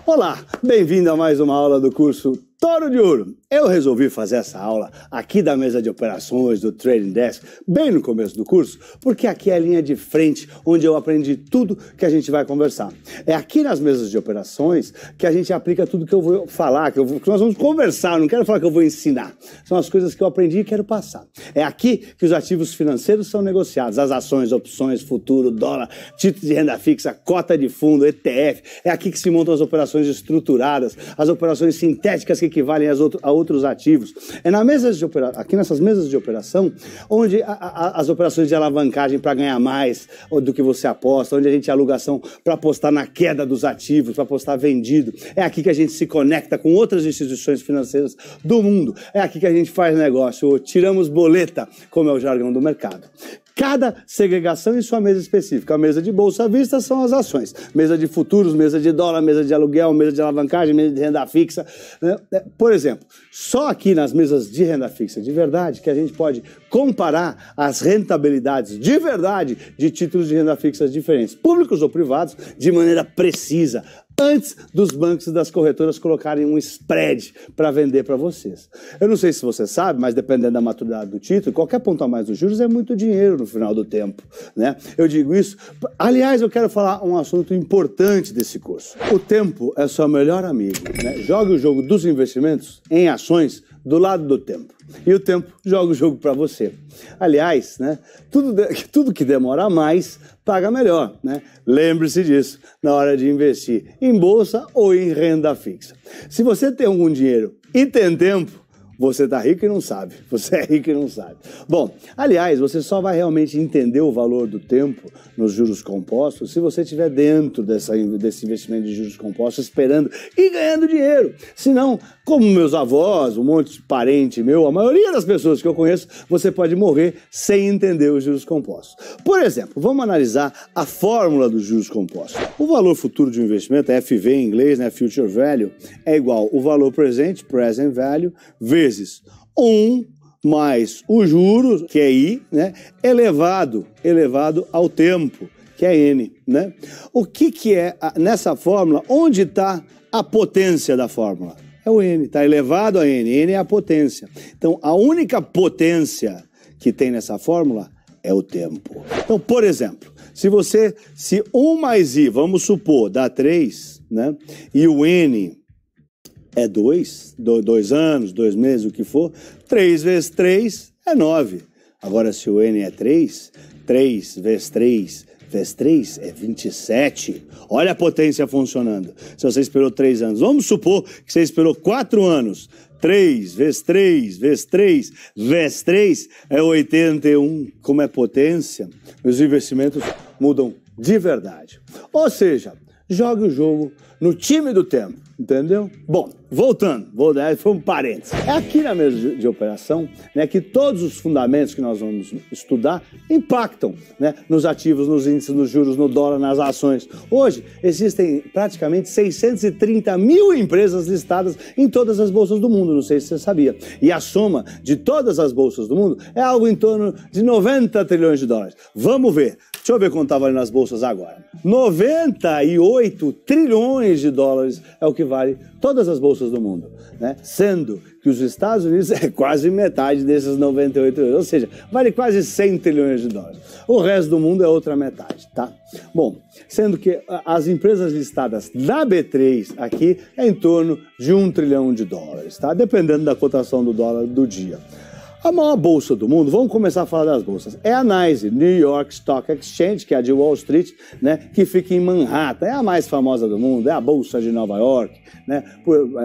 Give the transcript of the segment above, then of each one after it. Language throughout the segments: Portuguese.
Olá, bem-vindo a mais uma aula do curso Toro de Ouro. Eu resolvi fazer essa aula aqui da mesa de operações do Trading Desk, bem no começo do curso, porque aqui é a linha de frente onde eu aprendi tudo que a gente vai conversar. É aqui nas mesas de operações que a gente aplica tudo que eu vou falar, que nós vamos conversar, eu não quero falar que eu vou ensinar. São as coisas que eu aprendi e quero passar. É aqui que os ativos financeiros são negociados, as ações, opções, futuro, dólar, título de renda fixa, cota de fundo, ETF. É aqui que se montam as operações estruturadas, as operações sintéticas que equivalem a outros ativos. É aqui nessas mesas de operação onde as operações de alavancagem para ganhar mais do que você aposta, onde a gente aluga ação para apostar na queda dos ativos, para apostar vendido. É aqui que a gente se conecta com outras instituições financeiras do mundo. É aqui que a gente faz negócio, ou tiramos boleta, como é o jargão do mercado. Cada segregação em sua mesa específica. A mesa de bolsa à vista são as ações. Mesa de futuros, mesa de dólar, mesa de aluguel, mesa de alavancagem, mesa de renda fixa. Por exemplo, só aqui nas mesas de renda fixa de verdade que a gente pode comparar as rentabilidades de verdade de títulos de renda fixa diferentes, públicos ou privados, de maneira precisa, antes dos bancos e das corretoras colocarem um spread para vender para vocês. Eu não sei se você sabe, mas dependendo da maturidade do título, qualquer ponto a mais dos juros é muito dinheiro no final do tempo, né? Eu digo isso. Aliás, eu quero falar um assunto importante desse curso. O tempo é seu melhor amigo, né? Jogue o jogo dos investimentos em ações do lado do tempo. E o tempo joga o jogo para você. Aliás, né, tudo que demora mais, paga melhor, né? Lembre-se disso na hora de investir em bolsa ou em renda fixa. Se você tem algum dinheiro e tem tempo, você está rico e não sabe. Você é rico e não sabe. Bom, aliás, você só vai realmente entender o valor do tempo nos juros compostos se você estiver dentro desse investimento de juros compostos, esperando e ganhando dinheiro. Senão, como meus avós, um monte de parente meu, a maioria das pessoas que eu conheço, você pode morrer sem entender os juros compostos. Por exemplo, vamos analisar a fórmula dos juros compostos. O valor futuro de um investimento, FV em inglês, né, Future Value, é igual o valor presente, Present Value, vezes 1 mais o juros, que é I, né, elevado ao tempo, que é N, né? O que é, nessa fórmula, onde está a potência da fórmula? É o N, está elevado a N, N é a potência. Então, a única potência que tem nessa fórmula é o tempo. Então, por exemplo, se 1 mais I, vamos supor, dá 3, né, e o N é 2 anos, 2 meses, o que for, 3 vezes 3 é 9. Agora, se o N é 3 vezes 3 vezes 3 é 27. Olha a potência funcionando. Se você esperou 3 anos, vamos supor que você esperou 4 anos. 3 vezes 3 vezes 3 vezes 3 é 81. Como é potência, os investimentos mudam de verdade. Ou seja, jogue o jogo no time do tempo, entendeu? Bom, voltando, foi um parênteses. É aqui na mesa de operação, né, que todos os fundamentos que nós vamos estudar impactam, né, nos ativos, nos índices, nos juros, no dólar, nas ações. Hoje, existem praticamente 630 mil empresas listadas em todas as bolsas do mundo, não sei se você sabia. E a soma de todas as bolsas do mundo é algo em torno de 90 trilhões de dólares. Vamos ver. Deixa eu ver quanto está valendo as bolsas agora. 98 trilhões de dólares é o que vale todas as bolsas do mundo, né? Sendo que os Estados Unidos é quase metade desses 98 trilhões, ou seja, vale quase 100 trilhões de dólares. O resto do mundo é outra metade, tá? Bom, sendo que as empresas listadas da B3 aqui é em torno de 1 trilhão de dólares, tá? Dependendo da cotação do dólar do dia. A maior bolsa do mundo, vamos começar a falar das bolsas, é a NYSE, New York Stock Exchange, que é a de Wall Street, né, que fica em Manhattan, é a mais famosa do mundo, é a bolsa de Nova York, né,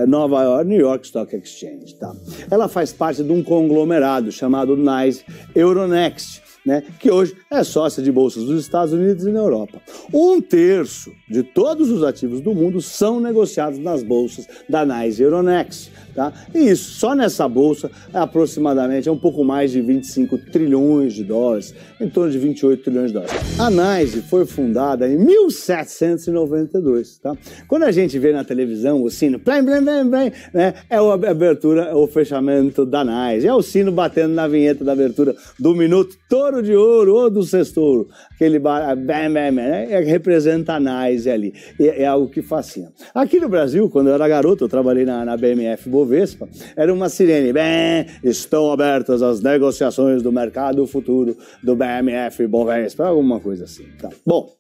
Nova York, New York Stock Exchange, tá? Ela faz parte de um conglomerado chamado NYSE Euronext, né, que hoje é sócia de bolsas dos Estados Unidos e na Europa. 1/3 de todos os ativos do mundo são negociados nas bolsas da NYSE Euronext. tá? E isso, só nessa bolsa, aproximadamente, é um pouco mais de 25 trilhões de dólares, em torno de 28 trilhões de dólares. A NYSE foi fundada em 1792, tá? Quando a gente vê na televisão o sino, blém, blém, blém, blém, né? É a abertura, é o fechamento da NYSE, é o sino batendo na vinheta da abertura do Minuto Touro de Ouro ou do Sextouro, aquele bam, bam, bam, né? Representa a NYSE ali, é algo que fascina. Aqui no Brasil, quando eu era garoto, eu trabalhei na BMF Bovespa, era uma sirene, bem, estão abertas as negociações do mercado futuro do BMF Bovespa, alguma coisa assim. Tá. Bom,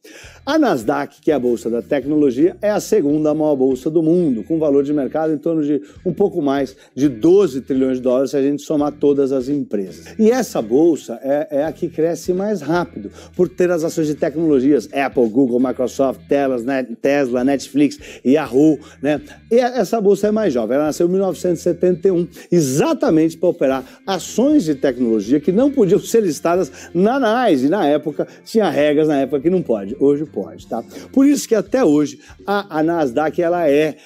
a Nasdaq, que é a bolsa da tecnologia, é a segunda maior bolsa do mundo, com valor de mercado em torno de um pouco mais de 12 trilhões de dólares se a gente somar todas as empresas. E essa bolsa é a que cresce mais rápido, por ter as ações de tecnologias, Apple, Google, Microsoft, Tesla, Netflix, Yahoo, né? E essa bolsa é mais jovem, ela nasceu em 1971, exatamente para operar ações de tecnologia que não podiam ser listadas na NYSE, na época tinha regras na época que não pode, hoje pode, tá? Por isso que até hoje a Nasdaq ela é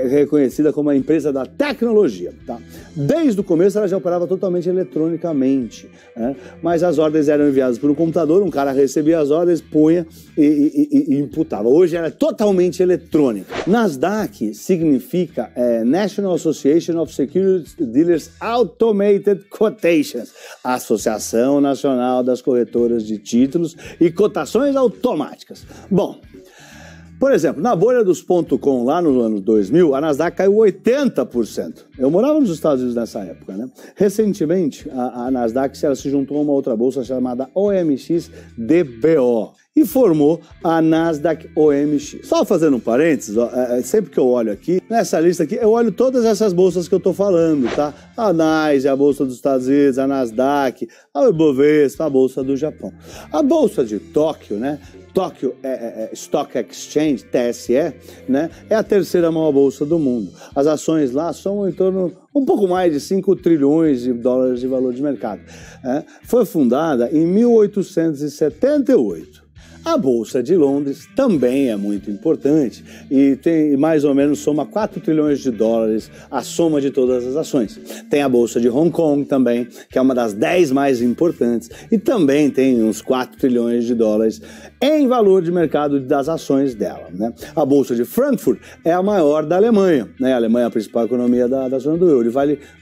reconhecida como a empresa da tecnologia, tá? Desde o começo ela já operava totalmente eletronicamente, né? Mas as ordens eram enviadas por um computador, um cara recebia as ordens, punha e imputava. Hoje ela é totalmente eletrônica. Nasdaq significa National Association of Securities Dealers Automated Quotations, Associação Nacional das Corretoras de Títulos e Cotações Automáticas. Bom, por exemplo, na bolha dos .com, lá no ano 2000, a Nasdaq caiu 80%. Eu morava nos Estados Unidos nessa época, né? Recentemente, a Nasdaq se juntou a uma outra bolsa chamada OMX-DBO e formou a Nasdaq OMX. Só fazendo um parênteses, sempre que eu olho aqui, nessa lista aqui, eu olho todas essas bolsas que eu tô falando, tá? A NYSE, a Bolsa dos Estados Unidos, a Nasdaq, a Ibovespa, a Bolsa do Japão. A Bolsa de Tóquio, né? Tóquio Stock Exchange, TSE, né, é a terceira maior bolsa do mundo. As ações lá são em torno um pouco mais de 5 trilhões de dólares de valor de mercado. Foi fundada em 1878. A Bolsa de Londres também é muito importante e tem mais ou menos soma 4 trilhões de dólares a soma de todas as ações. Tem a Bolsa de Hong Kong também, que é uma das 10 mais importantes e também tem uns 4 trilhões de dólares em valor de mercado das ações dela, né? A Bolsa de Frankfurt é a maior da Alemanha, né? A Alemanha é a principal economia da zona do euro e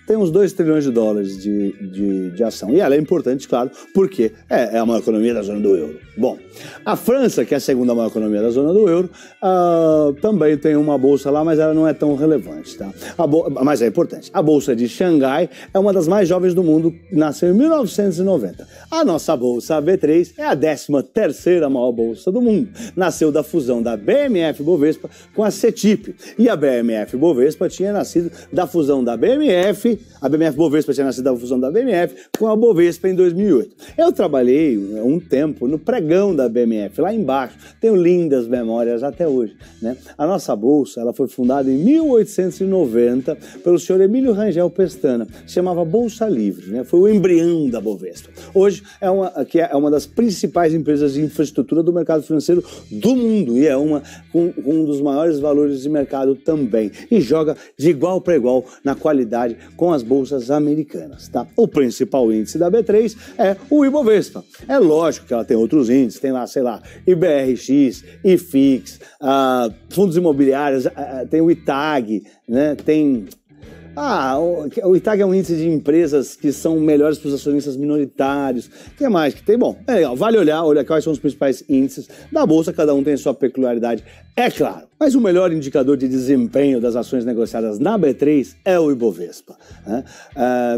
tem uns 2 trilhões de dólares de ação. E ela é importante, claro, porque é a maior economia da zona do euro. Bom, a França, que é a segunda maior economia da zona do euro, também tem uma bolsa lá, mas ela não é tão relevante, tá? Mas é importante. A Bolsa de Xangai é uma das mais jovens do mundo, nasceu em 1990. A nossa bolsa, a B3, é a 13ª maior bolsa do mundo. Nasceu da fusão da BMF Bovespa com a CETIP. E a BMF Bovespa tinha nascido da fusão da BMF, a BMF Bovespa tinha nascido da fusão da BMF com a Bovespa em 2008. Eu trabalhei um tempo no pregão da BMF, lá embaixo. Tenho lindas memórias até hoje, né? A nossa bolsa, ela foi fundada em 1890 pelo senhor Emílio Rangel Pestana. Se chamava Bolsa Livre, né? Foi o embrião da Bovespa. Hoje é uma das principais empresas de infraestrutura do mercado financeiro do mundo e é com um dos maiores valores de mercado também. E joga de igual para igual na qualidade com as bolsas americanas, tá? O principal índice da B3 é o Ibovespa. É lógico que ela tem outros índices, tem lá, sei lá, IBRX, IFIX, fundos imobiliários, tem o ITAG, né? Tem... o ITAG é um índice de empresas que são melhores para os acionistas minoritários. O que mais que tem? Bom, é legal. Vale olhar quais são os principais índices da Bolsa. Cada um tem a sua peculiaridade, é claro. Mas o melhor indicador de desempenho das ações negociadas na B3 é o Ibovespa, né?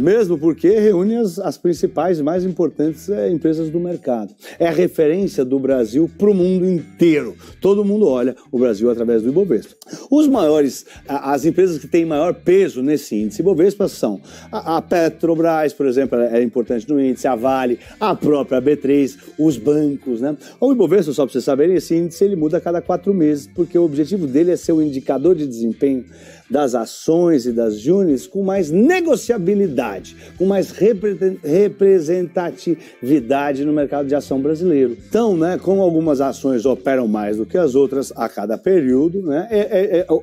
Mesmo porque reúne as principais e mais importantes empresas do mercado. É a referência do Brasil para o mundo inteiro. Todo mundo olha o Brasil através do Ibovespa. As empresas que têm maior peso nesse índice Ibovespa são a Petrobras, por exemplo, é importante no índice, a Vale, a própria B3, os bancos, né? O Ibovespa, só para vocês saberem, esse índice ele muda a cada 4 meses, porque o objetivo dele é ser um indicador de desempenho das ações e das units com mais negociabilidade, com mais representatividade no mercado de ação brasileiro. Então, né, como algumas ações operam mais do que as outras a cada período, né,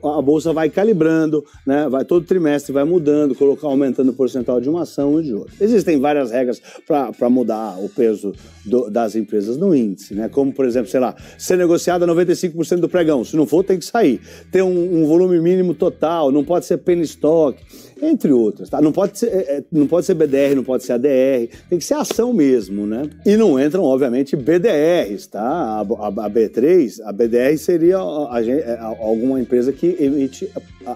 a bolsa vai calibrando, né, vai todo trimestre vai mudando, aumentando o percentual de uma ação e de outra. Existem várias regras para mudar o peso das empresas no índice, né, como, por exemplo, sei lá, ser negociada 95% do pregão. Se não for, tem que sair. Ter um volume mínimo total, não pode ser penny stock, entre outras, tá? Não pode ser BDR, não pode ser ADR, tem que ser ação mesmo, né? E não entram, obviamente, BDRs, tá? A B3, a BDR seria alguma empresa que emite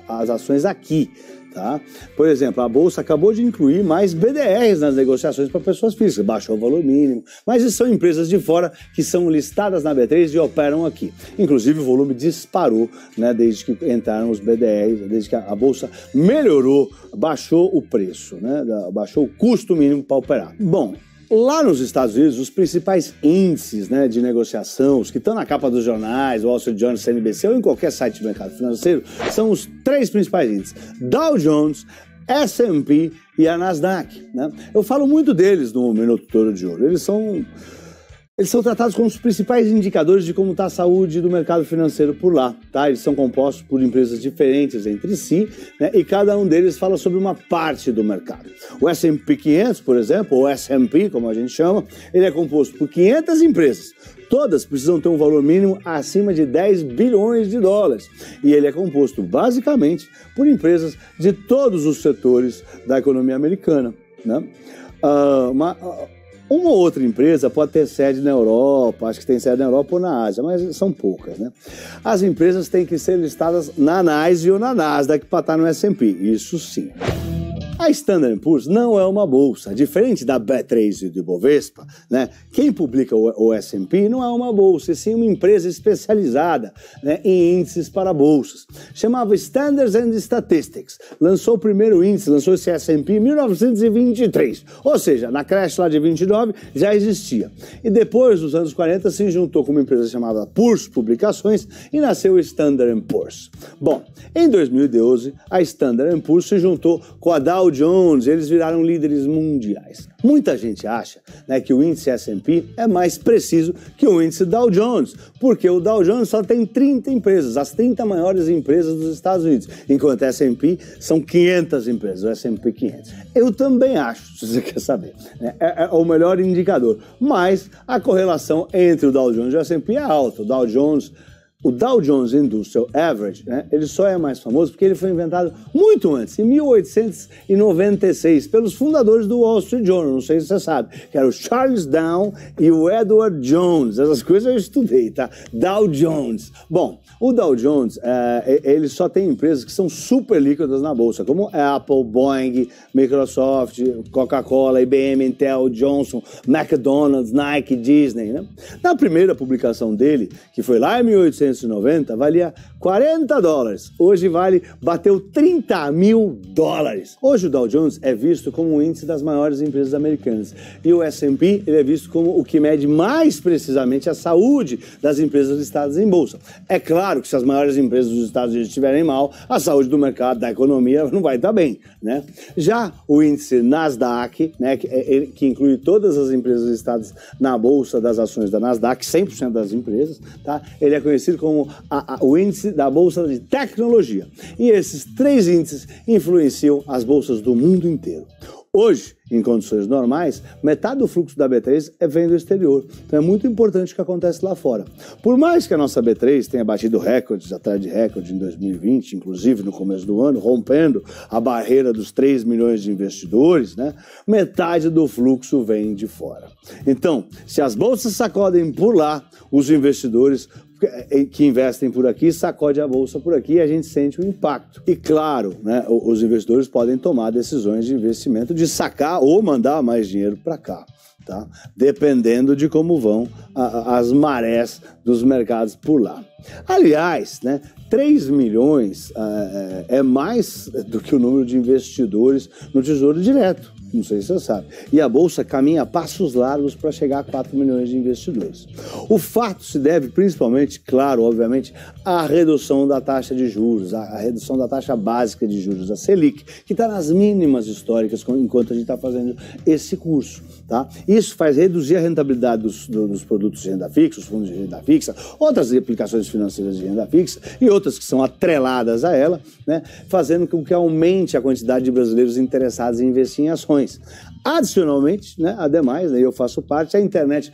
as ações aqui, tá? Por exemplo, a Bolsa acabou de incluir mais BDRs nas negociações para pessoas físicas, baixou o valor mínimo, mas são empresas de fora que são listadas na B3 e operam aqui. Inclusive o volume disparou, né, desde que entraram os BDRs, desde que a Bolsa melhorou, baixou o preço, né, baixou o custo mínimo para operar. Bom, lá nos Estados Unidos, os principais índices, né, de negociação, os que estão na capa dos jornais, Wall Street Journal, CNBC ou em qualquer site de mercado financeiro, são os 3 principais índices: Dow Jones, S&P e a Nasdaq, né? Eu falo muito deles no Minuto Toro de Ouro. Eles são tratados como os principais indicadores de como está a saúde do mercado financeiro por lá, tá? Eles são compostos por empresas diferentes entre si, né? E cada um deles fala sobre uma parte do mercado. O S&P 500, por exemplo, ou S&P, como a gente chama, ele é composto por 500 empresas. Todas precisam ter um valor mínimo acima de 10 bilhões de dólares. E ele é composto basicamente por empresas de todos os setores da economia americana, né? Uma outra empresa pode ter sede na Europa, acho que tem sede na Europa ou na Ásia, mas são poucas, né? As empresas têm que ser listadas na NYSE ou na Nasdaq para estar no S&P, isso sim. A Standard & Poor's não é uma bolsa, diferente da B3 e do Ibovespa, né? Quem publica o S&P não é uma bolsa, e sim uma empresa especializada, né, em índices para bolsas. Chamava Standards and Statistics. Lançou o primeiro índice, lançou esse S&P em 1923, ou seja, na crash lá de 29 já existia. E depois, nos anos 40, se juntou com uma empresa chamada Poor's Publicações e nasceu o Standard & Poor's. Bom, em 2012, a Standard & Poor's se juntou com a Dow Jones, eles viraram líderes mundiais. Muita gente acha, né, que o índice S&P é mais preciso que o índice Dow Jones, porque o Dow Jones só tem 30 empresas, as 30 maiores empresas dos Estados Unidos, enquanto o S&P são 500 empresas, o S&P 500. Eu também acho, se você quer saber, né, é o melhor indicador, mas a correlação entre o Dow Jones e o S&P é alta. O Dow Jones Industrial Average, né, ele só é mais famoso porque ele foi inventado muito antes, em 1896, pelos fundadores do Wall Street Journal, não sei se você sabe, que era o Charles Dow e o Edward Jones. Essas coisas eu estudei, tá? Dow Jones. Bom, o Dow Jones, ele só tem empresas que são super líquidas na bolsa, como Apple, Boeing, Microsoft, Coca-Cola, IBM, Intel, Johnson, McDonald's, Nike, Disney, né? Na primeira publicação dele, que foi lá em 1890, valia $40. Hoje bateu $30 mil. Hoje o Dow Jones é visto como um índice das maiores empresas americanas. E o S&P ele é visto como o que mede mais precisamente a saúde das empresas listadas em bolsa. É claro que se as maiores empresas dos Estados Unidos estiverem mal, a saúde do mercado, da economia, não vai estar bem, né? Já o índice Nasdaq, né, que inclui todas as empresas listadas na bolsa das ações da Nasdaq, 100% das empresas, tá? Ele é conhecido como o índice da Bolsa de Tecnologia. E esses 3 índices influenciam as bolsas do mundo inteiro. Hoje, em condições normais, metade do fluxo da B3 vem do exterior. Então é muito importante o que acontece lá fora. Por mais que a nossa B3 tenha batido recordes atrás de recorde em 2020, inclusive no começo do ano, rompendo a barreira dos 3 milhões de investidores, né, metade do fluxo vem de fora. Então, se as bolsas sacodem por lá, os investidores que investem por aqui, sacode a bolsa por aqui e a gente sente o impacto. E claro, né, os investidores podem tomar decisões de investimento de sacar ou mandar mais dinheiro para cá, tá? Dependendo de como vão as marés dos mercados por lá. Aliás, né, 3 milhões é mais do que o número de investidores no Tesouro Direto. Não sei se você sabe. E a Bolsa caminha a passos largos para chegar a 4 milhões de investidores. O fato se deve principalmente, claro, obviamente, à redução da taxa de juros, à redução da taxa básica de juros, a Selic, que está nas mínimas históricas enquanto a gente está fazendo esse curso. Tá? Isso faz reduzir a rentabilidade dos produtos de renda fixa, os fundos de renda fixa, outras aplicações financeiras de renda fixa e outras que são atreladas a ela, né? Fazendo com que aumente a quantidade de brasileiros interessados em investir em ações. Adicionalmente, né, ademais, né, eu faço parte, a internet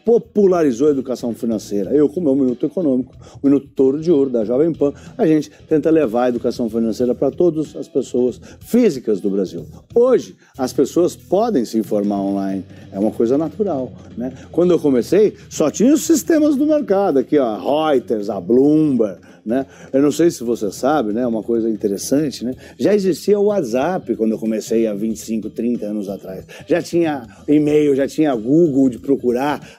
popularizou a educação financeira. Eu, com o meu Minuto Econômico, o Minuto Touro de Ouro da Jovem Pan, a gente tenta levar a educação financeira para todas as pessoas físicas do Brasil. Hoje, as pessoas podem se informar online, é uma coisa natural, né? Quando eu comecei, só tinha os sistemas do mercado, aqui, ó, a Reuters, a Bloomberg, né? Eu não sei se você sabe, né? Uma coisa interessante, né? Já existia o WhatsApp quando eu comecei há 25, 30 anos atrás. Já tinha e-mail, já tinha Google de procurar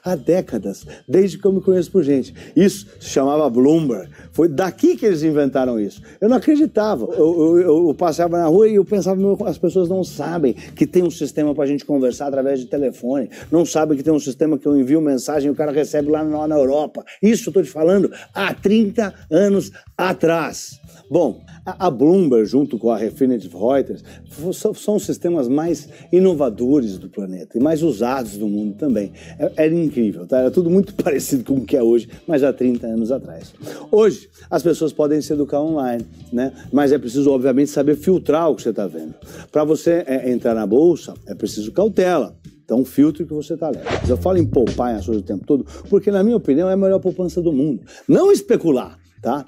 há décadas, desde que eu me conheço por gente. Isso se chamava Bloomberg. Foi daqui que eles inventaram isso. Eu não acreditava. Eu passava na rua e eu pensava, as pessoas não sabem que tem um sistema para a gente conversar através de telefone. Não sabem que tem um sistema que eu envio mensagem e o cara recebe lá na Europa. Isso eu estou te falando há 30 anos atrás. Bom, a Bloomberg, junto com a Refinitiv Reuters, são os sistemas mais inovadores do planeta e mais usados do mundo também. Era incrível, tá? Era tudo muito parecido com o que é hoje, mas há 30 anos atrás. Hoje, as pessoas podem se educar online, né? Mas é preciso, obviamente, saber filtrar o que você está vendo. Para você entrar na Bolsa, é preciso cautela. Então, filtre o que você está lendo. Eu falo em poupar em ações o tempo todo, porque, na minha opinião, é a melhor poupança do mundo. Não especular, tá?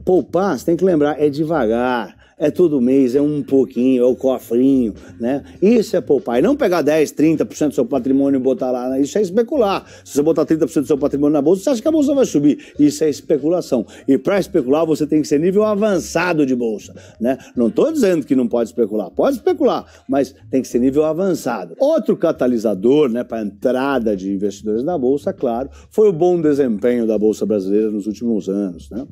Poupar, você tem que lembrar, é devagar, é todo mês, é um pouquinho, é o cofrinho, né? Isso é poupar. E não pegar 10, 30% do seu patrimônio e botar lá, isso é especular. Se você botar 30% do seu patrimônio na bolsa, você acha que a bolsa vai subir. Isso é especulação. E para especular, você tem que ser nível avançado de bolsa, né? Não estou dizendo que não pode especular, mas tem que ser nível avançado. Outro catalisador, né, para a entrada de investidores na bolsa, claro, foi o bom desempenho da bolsa brasileira nos últimos anos, né?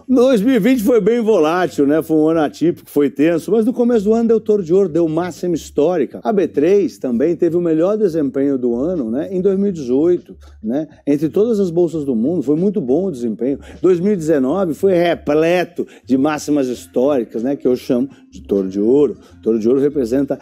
2020 foi bem volátil, né? Foi um ano atípico, foi tenso, mas no começo do ano deu touro de ouro, deu máxima histórica. A B3 também teve o melhor desempenho do ano, né, em 2018, né? Entre todas as bolsas do mundo, foi muito bom o desempenho. 2019 foi repleto de máximas históricas, né, que eu chamo de touro de ouro. Touro de ouro representa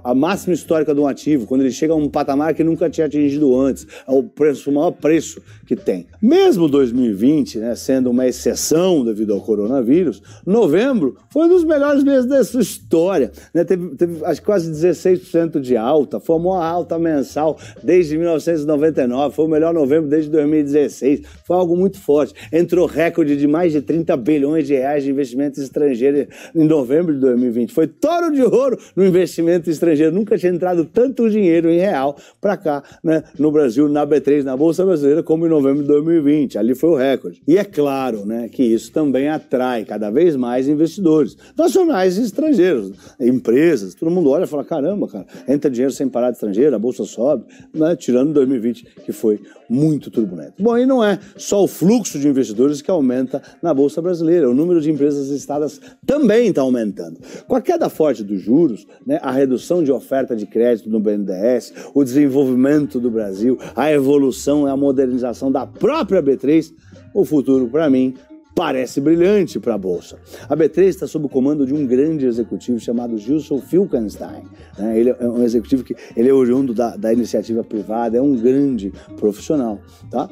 a máxima histórica de um ativo, quando ele chega a um patamar que nunca tinha atingido antes, é o maior preço que tem. Mesmo 2020, né, sendo uma exceção devido ao coronavírus, novembro foi um dos melhores meses da sua história, né? Teve acho que quase 16% de alta, foi a maior alta mensal desde 1999, foi o melhor novembro desde 2016, foi algo muito forte. Entrou recorde de mais de 30 bilhões de reais de investimento estrangeiro em novembro de 2020. Foi touro de ouro no investimento estrangeiro, nunca tinha entrado tanto dinheiro em real para cá, né, no Brasil, na B3, na Bolsa Brasileira, como em novembro de 2020, ali foi o recorde. E é claro, né, que isso também atrai cada vez mais investidores, nacionais e estrangeiros, empresas, todo mundo olha e fala, caramba, cara, entra dinheiro sem parar de estrangeiro, a bolsa sobe, né? Tirando 2020, que foi muito turbulento. Bom, e não é só o fluxo de investidores que aumenta na bolsa brasileira, o número de empresas listadas também está aumentando. Com a queda forte dos juros, né, a redução de oferta de crédito no BNDES, o desenvolvimento do Brasil, a evolução e a modernização da própria B3, o futuro, para mim, parece brilhante para a Bolsa. A B3 está sob o comando de um grande executivo chamado Gilson Finkelstein, né? Ele é um executivo que ele é oriundo da iniciativa privada, é um grande profissional, tá?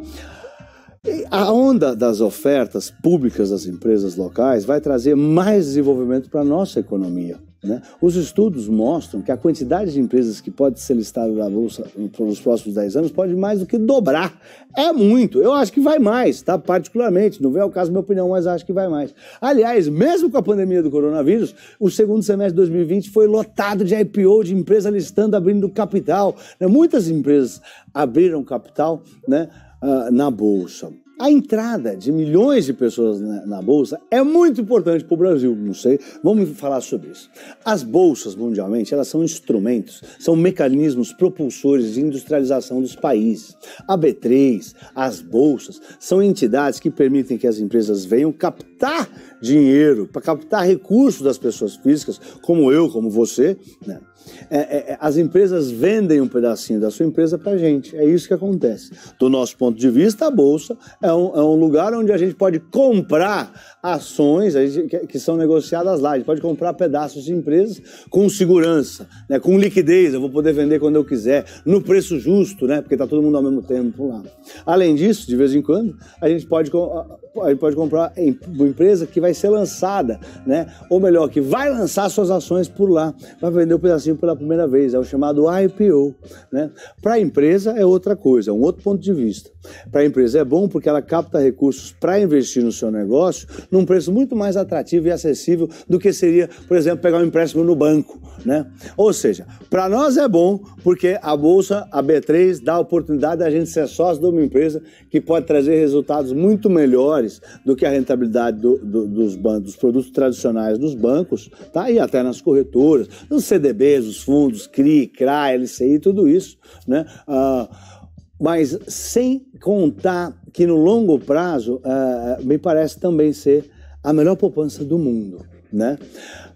E a onda das ofertas públicas das empresas locais vai trazer mais desenvolvimento para a nossa economia, né? Os estudos mostram que a quantidade de empresas que pode ser listada na Bolsa nos próximos 10 anos pode mais do que dobrar. É muito. Eu acho que vai mais, tá? Particularmente. Não vem ao caso minha opinião, mas acho que vai mais. Aliás, mesmo com a pandemia do coronavírus, o segundo semestre de 2020 foi lotado de IPO, de empresa listando, abrindo capital, né? Muitas empresas abriram capital, né, na Bolsa. A entrada de milhões de pessoas na Bolsa é muito importante para o Brasil, não sei, vamos falar sobre isso. As bolsas mundialmente, elas são instrumentos, são mecanismos propulsores de industrialização dos países. A B3, as bolsas, são entidades que permitem que as empresas venham captar dinheiro, para captar recursos das pessoas físicas, como eu, como você, né? As empresas vendem um pedacinho da sua empresa para a gente, é isso que acontece. Do nosso ponto de vista, a Bolsa é um lugar onde a gente pode comprar ações que são negociadas lá, a gente pode comprar pedaços de empresas com segurança, né, com liquidez, eu vou poder vender quando eu quiser, no preço justo, né, porque está todo mundo ao mesmo tempo lá. Além disso, de vez em quando, a gente pode comprar uma empresa que vai ser lançada, né, ou melhor, que vai lançar suas ações por lá, vai vender um pedacinho pela primeira vez, é o chamado IPO, né? Para a empresa é outra coisa, é um outro ponto de vista. Para a empresa é bom porque ela capta recursos para investir no seu negócio num preço muito mais atrativo e acessível do que seria, por exemplo, pegar um empréstimo no banco, né? Ou seja, para nós é bom porque a Bolsa, a B3, dá a oportunidade da gente ser sócio de uma empresa que pode trazer resultados muito melhores do que a rentabilidade dos produtos tradicionais dos bancos, tá? E até nas corretoras, nos CDBs, os fundos, CRI, CRA, LCI, tudo isso, né? Mas sem contar que no longo prazo me parece também ser a melhor poupança do mundo, né?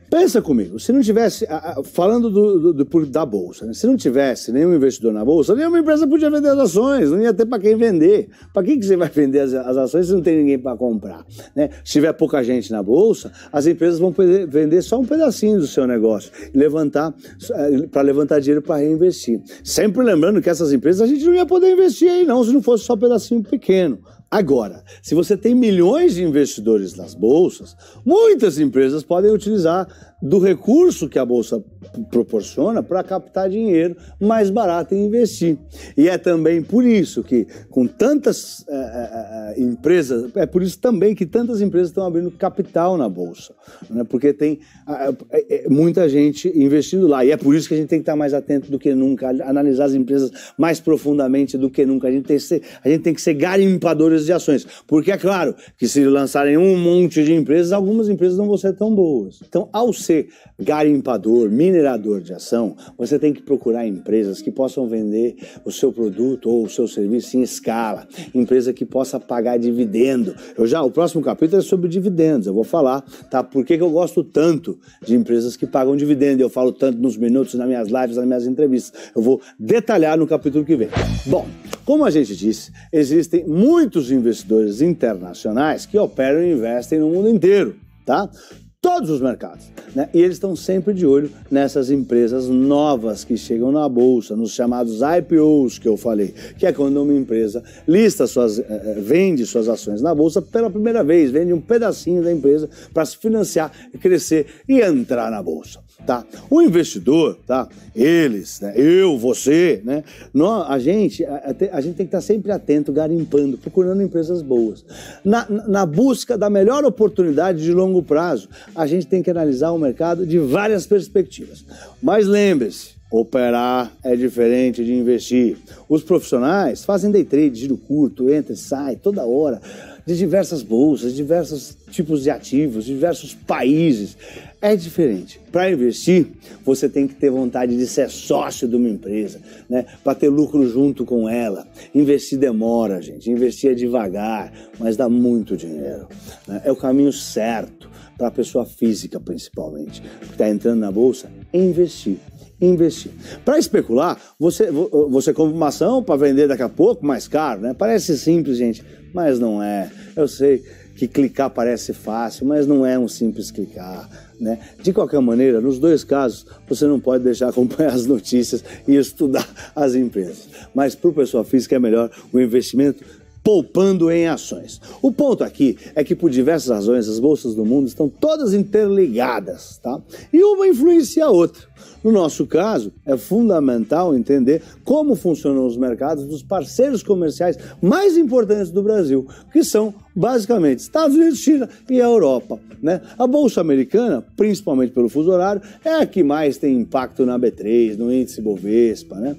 Pensa comigo, se não tivesse, falando da Bolsa, né? Se não tivesse nenhum investidor na Bolsa, nenhuma empresa podia vender as ações, não ia ter para quem vender. Para que você vai vender as ações se não tem ninguém para comprar, né? Se tiver pouca gente na Bolsa, as empresas vão poder vender só um pedacinho do seu negócio e para levantar dinheiro para reinvestir. Sempre lembrando que essas empresas a gente não ia poder investir aí não, se não fosse só um pedacinho pequeno. Agora, se você tem milhões de investidores nas bolsas, muitas empresas podem utilizar do recurso que a Bolsa proporciona para captar dinheiro mais barato e investir. E é também por isso que, com tantas empresas, é por isso também que tantas empresas estão abrindo capital na Bolsa, né? Porque tem muita gente investindo lá. E é por isso que a gente tem que estar mais atento do que nunca, analisar as empresas mais profundamente do que nunca. A gente tem que ser garimpadores de ações. Porque é claro que se lançarem um monte de empresas, algumas empresas não vão ser tão boas. Então, ao ser garimpador, minerador de ação, você tem que procurar empresas que possam vender o seu produto ou o seu serviço em escala, empresa que possa pagar dividendo. O próximo capítulo é sobre dividendos, eu vou falar, tá? Por que eu gosto tanto de empresas que pagam dividendo, eu falo tanto nos minutos, nas minhas lives, nas minhas entrevistas. Eu vou detalhar no capítulo que vem. Bom, como a gente disse, existem muitos investidores internacionais que operam e investem no mundo inteiro, tá? Todos os mercados, né? E eles estão sempre de olho nessas empresas novas que chegam na Bolsa, nos chamados IPOs que eu falei, que é quando uma empresa vende suas ações na Bolsa pela primeira vez, vende um pedacinho da empresa para se financiar, crescer e entrar na Bolsa, tá? O investidor, tá? Eles, né? Eu, você, né? A gente tem que estar sempre atento, garimpando, procurando empresas boas. Na busca da melhor oportunidade de longo prazo, a gente tem que analisar o mercado de várias perspectivas. Mas lembre-se, operar é diferente de investir. Os profissionais fazem day trade, giro curto, entra e sai toda hora, de diversas bolsas, diversos tipos de ativos, diversos países. É diferente. Para investir, você tem que ter vontade de ser sócio de uma empresa, né? Para ter lucro junto com ela. Investir demora, gente. Investir é devagar, mas dá muito dinheiro, né? É o caminho certo para a pessoa física, principalmente, que está entrando na Bolsa, investir. Para especular, você compra uma ação para vender daqui a pouco mais caro, né? Parece simples, gente, mas não é. Eu sei que clicar parece fácil, mas não é um simples clicar, né? De qualquer maneira, nos dois casos, você não pode deixar acompanhar as notícias e estudar as empresas. Mas para o pessoa física é melhor o investimento poupando em ações. O ponto aqui é que, por diversas razões, as bolsas do mundo estão todas interligadas, tá? E uma influencia a outra. No nosso caso, é fundamental entender como funcionam os mercados dos parceiros comerciais mais importantes do Brasil, que são, basicamente, Estados Unidos, China e a Europa, né? A Bolsa Americana, principalmente pelo fuso horário, é a que mais tem impacto na B3, no índice Bovespa, né?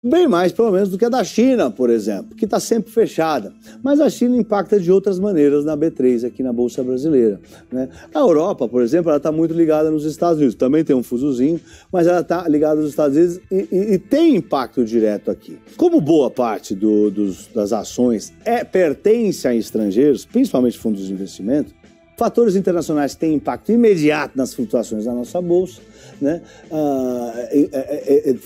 Bem mais, pelo menos, do que a da China, por exemplo, que está sempre fechada. Mas a China impacta de outras maneiras na B3, aqui na Bolsa Brasileira, né? A Europa, por exemplo, ela está muito ligada nos Estados Unidos. Também tem um fusozinho, mas ela está ligada nos Estados Unidos e tem impacto direto aqui. Como boa parte das ações pertence a estrangeiros, principalmente fundos de investimento, fatores internacionais têm impacto imediato nas flutuações da nossa Bolsa, né?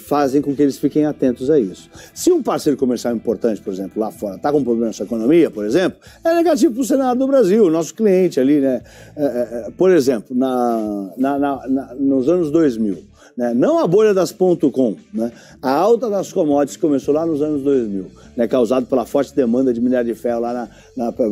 Fazem com que eles fiquem atentos a isso. Se um parceiro comercial importante, por exemplo, lá fora, está com problema na sua economia, por exemplo, é negativo para o cenário do Brasil, o nosso cliente ali, né? Por exemplo, nos anos 2000, né? Não a bolha das .com, né? A alta das commodities começou lá nos anos 2000, né? Causado pela forte demanda de minério de ferro lá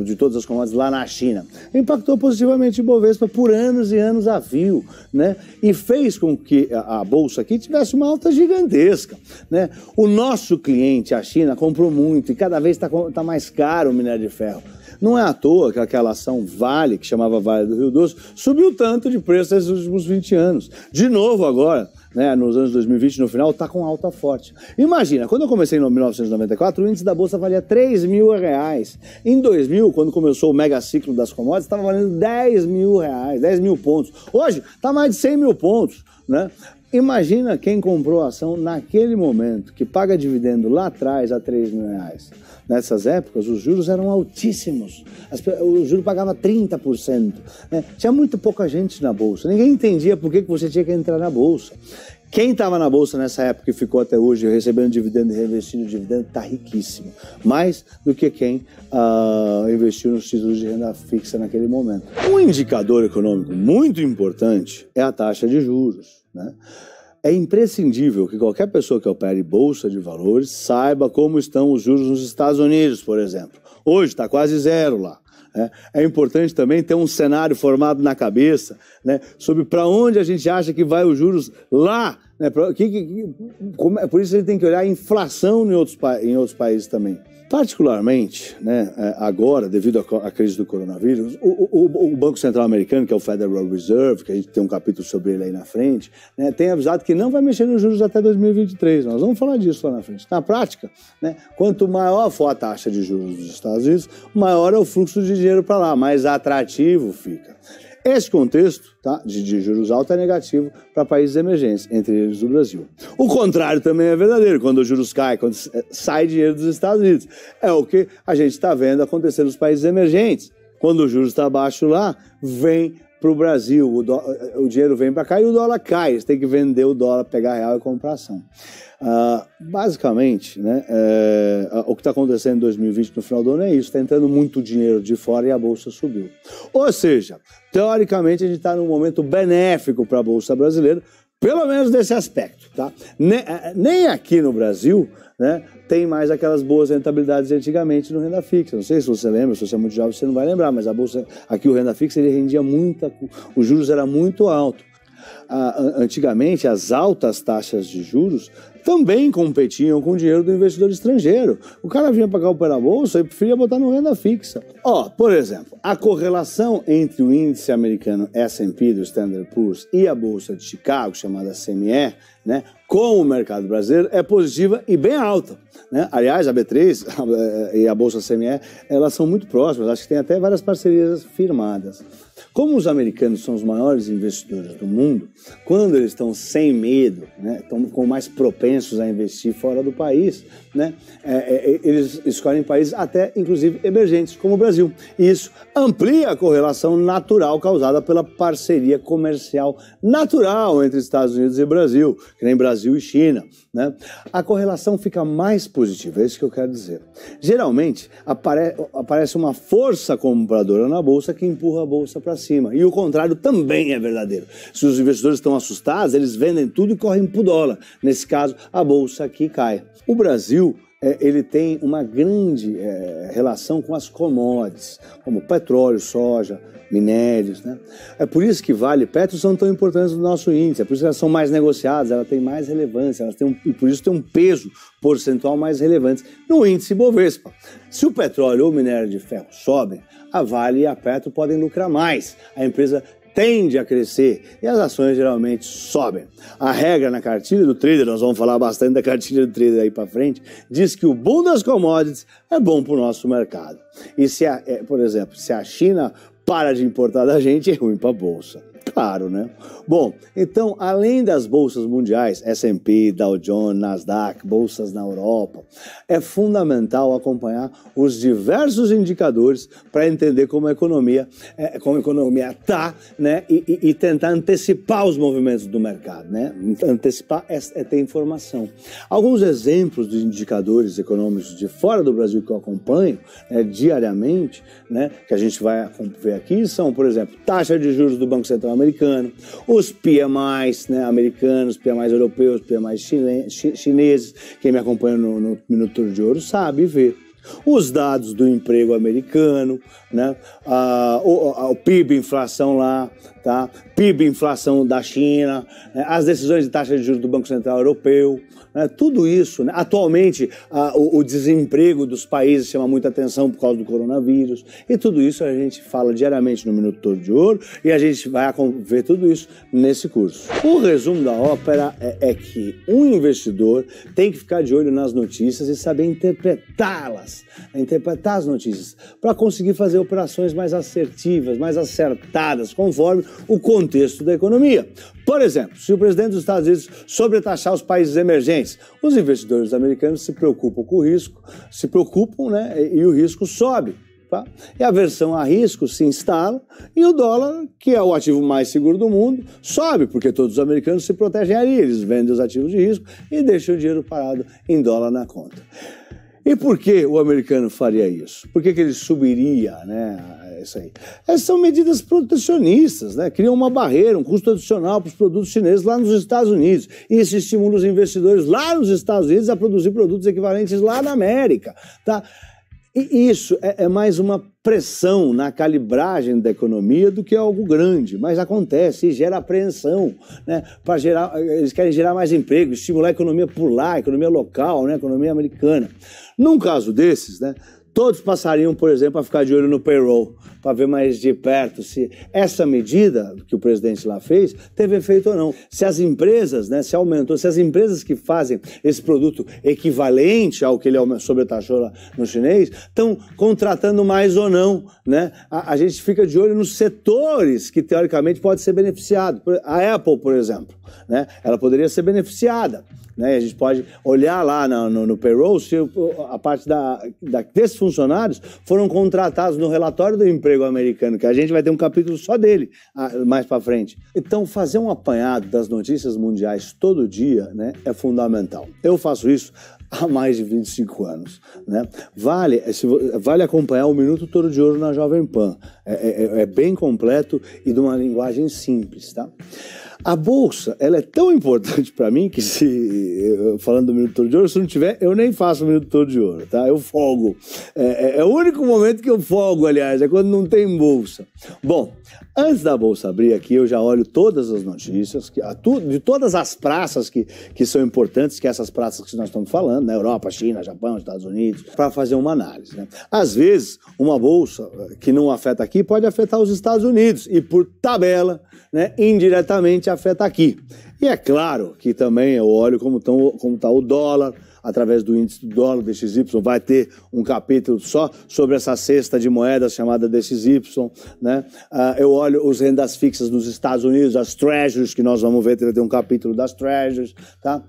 de todas as commodities lá na China. Impactou positivamente o Ibovespa por anos e anos a fio, né? E fez com que a Bolsa aqui tivesse uma alta gigantesca, né? O nosso cliente, a China, comprou muito e cada vez está mais caro o minério de ferro. Não é à toa que aquela ação Vale, que chamava Vale do Rio Doce, subiu tanto de preço nesses últimos 20 anos. De novo agora, né, nos anos 2020, no final, está com alta forte. Imagina, quando eu comecei em 1994, o índice da Bolsa valia R$3.000. Em 2000, quando começou o mega ciclo das commodities, estava valendo R$10.000, 10 mil pontos. Hoje, está mais de 100 mil pontos, né? Imagina quem comprou a ação naquele momento, que paga dividendo lá atrás a R$3.000. Nessas épocas, os juros eram altíssimos. O juro pagava 30%. Né? Tinha muito pouca gente na Bolsa. Ninguém entendia por que você tinha que entrar na Bolsa. Quem estava na Bolsa nessa época e ficou até hoje recebendo dividendo e reinvestindo dividendo está riquíssimo. Mais do que quem investiu nos títulos de renda fixa naquele momento. Um indicador econômico muito importante é a taxa de juros, né? É imprescindível que qualquer pessoa que opere bolsa de valores saiba como estão os juros nos Estados Unidos, por exemplo. Hoje está quase zero lá. É importante também ter um cenário formado na cabeça, né, sobre para onde a gente acha que vai os juros lá. Né, por isso a gente tem que olhar a inflação em outros países também. Particularmente, né, agora, devido à crise do coronavírus, o Banco Central Americano, que é o Federal Reserve, que a gente tem um capítulo sobre ele aí na frente, né, tem avisado que não vai mexer nos juros até 2023. Nós vamos falar disso lá na frente. Na prática, né, quanto maior for a taxa de juros dos Estados Unidos, maior é o fluxo de dinheiro para lá, mais atrativo fica. Esse contexto, tá, de juros altos é negativo para países emergentes, entre eles o Brasil. O contrário também é verdadeiro. Quando os juros caem, quando sai dinheiro dos Estados Unidos. É o que a gente está vendo acontecer nos países emergentes. Quando o juros está baixo lá, vem para o Brasil, o dinheiro vem para cá e o dólar cai. Eles têm que vender o dólar, pegar real e comprar ação. Basicamente, né, o que está acontecendo em 2020 no final do ano é isso, está entrando muito dinheiro de fora e a Bolsa subiu. Ou seja, teoricamente a gente está num momento benéfico para a Bolsa brasileira, pelo menos nesse aspecto, tá? Nem aqui no Brasil, né, tem mais aquelas boas rentabilidades de antigamente no renda fixa. Não sei se você lembra, se você é muito jovem você não vai lembrar, mas a Bolsa, aqui o renda fixa ele rendia muito, os juros eram muito altos. Antigamente, as altas taxas de juros também competiam com o dinheiro do investidor estrangeiro. O cara vinha pagar o pé na bolsa e preferia botar no renda fixa. Por exemplo, a correlação entre o índice americano S&P do Standard & Poor's e a Bolsa de Chicago, chamada CME, né, com o mercado brasileiro é positiva e bem alta, né? Aliás, a B3 e a Bolsa CME, elas são muito próximas, acho que tem até várias parcerias firmadas. Como os americanos são os maiores investidores do mundo, quando eles estão sem medo, né, estão mais propensos a investir fora do país, né, eles escolhem países até, inclusive, emergentes, como o Brasil. E isso amplia a correlação natural causada pela parceria comercial natural entre Estados Unidos e Brasil, que nem Brasil e China, né? A correlação fica mais positiva, é isso que eu quero dizer. Geralmente, aparece uma força compradora na Bolsa que empurra a Bolsa para cima. E o contrário também é verdadeiro. Se os investidores estão assustados, eles vendem tudo e correm para o dólar. Nesse caso, a Bolsa aqui cai. O Brasil, ele tem uma grande relação com as commodities, como petróleo, soja, minérios, né? É por isso que Vale e Petro são tão importantes no nosso índice, é por isso que elas são mais negociadas, elas têm mais relevância, e por isso tem um peso percentual mais relevante no índice Bovespa. Se o petróleo ou o minério de ferro sobem, a Vale e a Petro podem lucrar mais. A empresa tende a crescer e as ações geralmente sobem. A regra na cartilha do trader, nós vamos falar bastante da cartilha do trader aí para frente, diz que o boom das commodities é bom para o nosso mercado. E por exemplo, se a China para de importar da gente, é ruim para a bolsa. Claro, né? Bom, então, além das bolsas mundiais, S&P, Dow Jones, Nasdaq, bolsas na Europa, é fundamental acompanhar os diversos indicadores para entender como a economia está, né? E tentar antecipar os movimentos do mercado, né? Antecipar é ter informação. Alguns exemplos de indicadores econômicos de fora do Brasil que eu acompanho diariamente, né? Que a gente vai ver aqui são, por exemplo, taxa de juros do Banco Central americano, os PMIs, né, americanos, PMIs europeus, PMIs chineses. Quem me acompanha no Minuto Touro de Ouro sabe ver. Os dados do emprego americano, né, o PIB, inflação lá, tá? PIB, inflação da China, né, as decisões de taxa de juros do Banco Central Europeu, né, tudo isso, né? Atualmente o desemprego dos países chama muita atenção por causa do coronavírus, e tudo isso a gente fala diariamente no Minuto Touro de Ouro e a gente vai ver tudo isso nesse curso. O resumo da ópera é que um investidor tem que ficar de olho nas notícias e saber interpretá-las, interpretar as notícias, para conseguir fazer operações mais assertivas, mais acertadas, conforme o contexto da economia. Por exemplo, se o presidente dos Estados Unidos sobretaxar os países emergentes, os investidores americanos se preocupam com o risco, né, e o risco sobe. Tá? E a aversão a risco se instala e o dólar, que é o ativo mais seguro do mundo, sobe, porque todos os americanos se protegem ali, eles vendem os ativos de risco e deixam o dinheiro parado em dólar na conta. E por que o americano faria isso? Por que ele subiria, né, isso aí? Essas são medidas protecionistas, né? Criam uma barreira, um custo adicional para os produtos chineses lá nos Estados Unidos. E isso estimula os investidores lá nos Estados Unidos a produzir produtos equivalentes lá na América, tá? E isso é mais uma pressão na calibragem da economia do que algo grande, mas acontece e gera apreensão, né? Eles querem gerar mais emprego, estimular a economia por lá, a economia local, né? A economia americana. Num caso desses, né? Todos passariam, por exemplo, a ficar de olho no payroll, para ver mais de perto se essa medida que o presidente lá fez teve efeito ou não. Se as empresas, né, se aumentou, se as empresas que fazem esse produto equivalente ao que ele sobretaxou lá no chinês, estão contratando mais ou não, né? A gente fica de olho nos setores que, teoricamente, pode ser beneficiado. A Apple, por exemplo, né, ela poderia ser beneficiada. Né? A gente pode olhar lá no payroll se a parte desses funcionários foram contratados no relatório do emprego americano, que a gente vai ter um capítulo só dele mais para frente. Então, fazer um apanhado das notícias mundiais todo dia, né, é fundamental. Eu faço isso há mais de 25 anos. Né? Vale acompanhar o Minuto Touro de Ouro na Jovem Pan. É bem completo e de uma linguagem simples, tá? A bolsa, ela é tão importante para mim que falando do Minuto Touro de Ouro, se não tiver, eu nem faço o Minuto Touro de Ouro, tá? Eu folgo. É o único momento que eu folgo, aliás, é quando não tem bolsa. Bom, antes da bolsa abrir aqui, eu já olho todas as notícias, de todas as praças que são importantes, que essas praças que nós estamos falando, né? Europa, China, Japão, Estados Unidos, para fazer uma análise. Né? Às vezes, uma bolsa que não afeta aqui pode afetar os Estados Unidos e, por tabela, né, indiretamente afeta aqui. E é claro que também eu olho como está o dólar, através do índice do dólar DXY, vai ter um capítulo só sobre essa cesta de moedas chamada DXY, né? Eu olho os rendas fixas nos Estados Unidos, as Treasuries, que nós vamos ver, vai ter um capítulo das Treasuries, tá?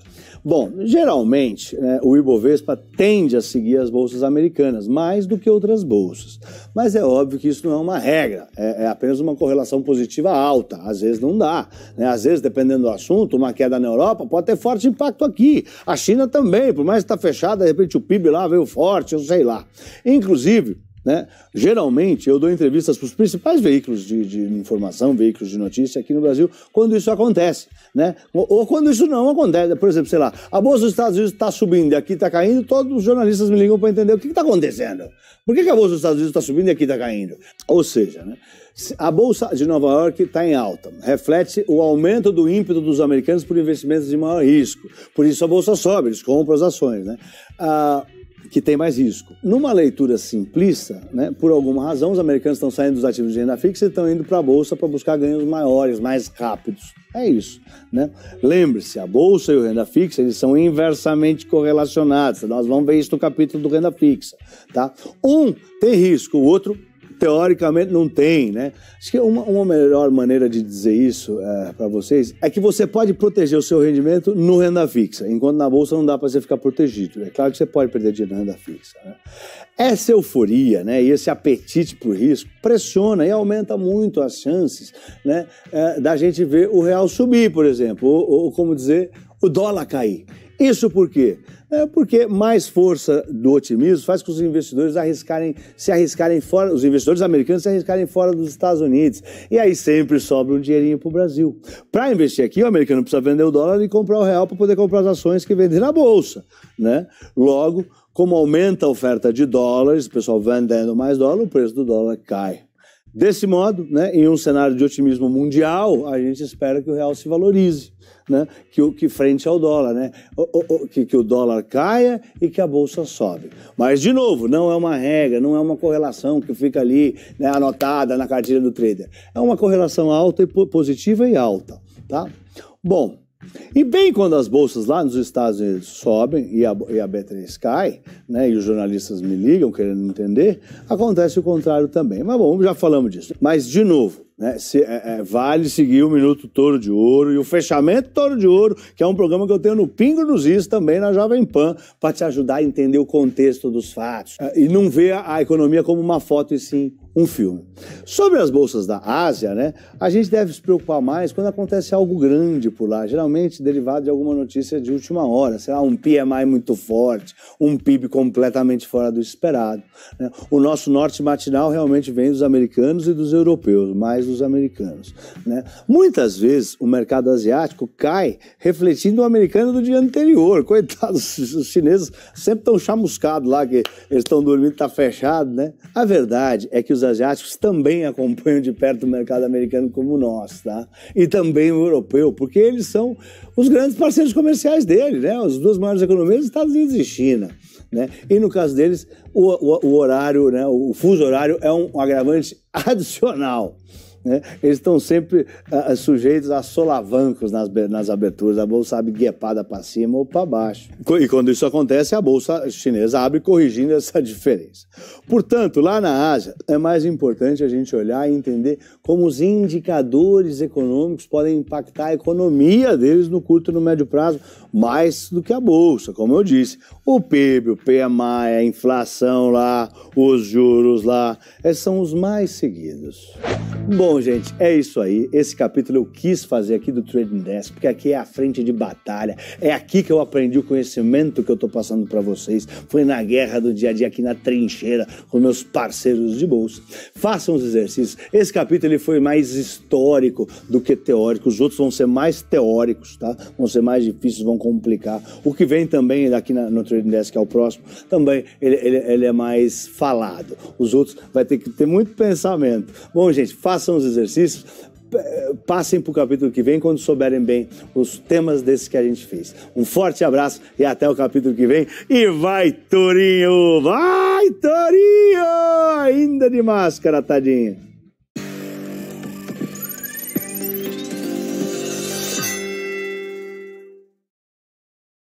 Bom, geralmente, né, o Ibovespa tende a seguir as bolsas americanas, mais do que outras bolsas. Mas é óbvio que isso não é uma regra, é apenas uma correlação positiva alta. Às vezes não dá, né? Às vezes, dependendo do assunto, uma queda na Europa pode ter forte impacto aqui. A China também, por mais que está fechada, de repente o PIB lá veio forte, eu sei lá. Inclusive, né, geralmente eu dou entrevistas para os principais veículos de informação, veículos de notícia aqui no Brasil, quando isso acontece, né? Ou quando isso não acontece. Por exemplo, sei lá, a Bolsa dos Estados Unidos está subindo e aqui está caindo, todos os jornalistas me ligam para entender o que está acontecendo. Por que a Bolsa dos Estados Unidos está subindo e aqui está caindo? Ou seja, né, a Bolsa de Nova York está em alta, reflete o aumento do ímpeto dos americanos por investimentos de maior risco. Por isso a Bolsa sobe, eles compram as ações, né? que tem mais risco. Numa leitura simplista, né, por alguma razão, os americanos estão saindo dos ativos de renda fixa e estão indo para a Bolsa para buscar ganhos maiores, mais rápidos. É isso, né? Lembre-se, a Bolsa e o renda fixa, eles são inversamente correlacionados. Nós vamos ver isso no capítulo do renda fixa, tá? Um tem risco, o outro teoricamente não tem, né? Acho que uma melhor maneira de dizer isso para vocês é que você pode proteger o seu rendimento no renda fixa, enquanto na Bolsa não dá para você ficar protegido. É claro que você pode perder dinheiro na renda fixa, né? Essa euforia, né, e esse apetite por risco pressiona e aumenta muito as chances, né, da gente ver o real subir, por exemplo, ou como dizer, o dólar cair. Isso por quê? Porque mais força do otimismo faz com que os investidores se arriscarem fora, os investidores americanos se arriscarem fora dos Estados Unidos. E aí sempre sobra um dinheirinho para o Brasil. Para investir aqui, o americano precisa vender o dólar e comprar o real para poder comprar as ações que vendem na Bolsa, né? Logo, como aumenta a oferta de dólares, o pessoal vendendo mais dólar, o preço do dólar cai. Desse modo, né, em um cenário de otimismo mundial, a gente espera que o real se valorize, né, que frente ao dólar, né, que o dólar caia e que a bolsa sobe. Mas, de novo, não é uma regra, não é uma correlação que fica ali, né, anotada na cartilha do trader. É uma correlação alta e positiva e alta, tá? Bom, e bem quando as bolsas lá nos Estados Unidos sobem e a B3 cai, né, e os jornalistas me ligam querendo entender, acontece o contrário também. Mas bom, já falamos disso. Mas, de novo, né, vale seguir o Minuto Touro de Ouro e o Fechamento Touro de Ouro, que é um programa que eu tenho no Pingo nos Is, também na Jovem Pan, para te ajudar a entender o contexto dos fatos e não ver a economia como uma foto e sim um filme. Sobre as bolsas da Ásia, né, a gente deve se preocupar mais quando acontece algo grande por lá, geralmente derivado de alguma notícia de última hora, sei lá, um PMI muito forte, um PIB completamente fora do esperado, né? O nosso norte matinal realmente vem dos americanos e dos europeus, mais dos americanos, né? Muitas vezes o mercado asiático cai refletindo o americano do dia anterior. Coitados, os chineses sempre estão chamuscados lá, que eles estão dormindo, está fechado, né? A verdade é que os asiáticos também acompanham de perto o mercado americano como nós, tá? E também o europeu, porque eles são os grandes parceiros comerciais dele, né? As duas maiores economias, Estados Unidos e China, né? E no caso deles, o horário, né? O fuso horário é um agravante adicional, né? Eles estão sempre sujeitos a solavancos nas aberturas. A bolsa abre guepada para cima ou para baixo. E quando isso acontece, a bolsa chinesa abre corrigindo essa diferença. Portanto, lá na Ásia, é mais importante a gente olhar e entender como os indicadores econômicos podem impactar a economia deles no curto e no médio prazo, mais do que a bolsa, como eu disse. O PIB, o PMI, a inflação lá, os juros lá, esses são os mais seguidos. Bom, gente, é isso aí. Esse capítulo eu quis fazer aqui do Trading Desk, porque aqui é a frente de batalha. É aqui que eu aprendi o conhecimento que eu estou passando para vocês. Foi na guerra do dia a dia, aqui na trincheira, com meus parceiros de bolsa. Façam os exercícios. Esse capítulo ele foi mais histórico do que teórico. Os outros vão ser mais teóricos, tá? Vão ser mais difíceis, vão complicar. O que vem também aqui no Trading Desk, que é o próximo, também ele é mais falado. Os outros vai ter que ter muito pensamento. Bom, gente, façam os exercícios, passem para o capítulo que vem quando souberem bem os temas desses que a gente fez. Um forte abraço e até o capítulo que vem. E vai, Tourinho! Vai, Tourinho! Ainda de máscara, tadinho!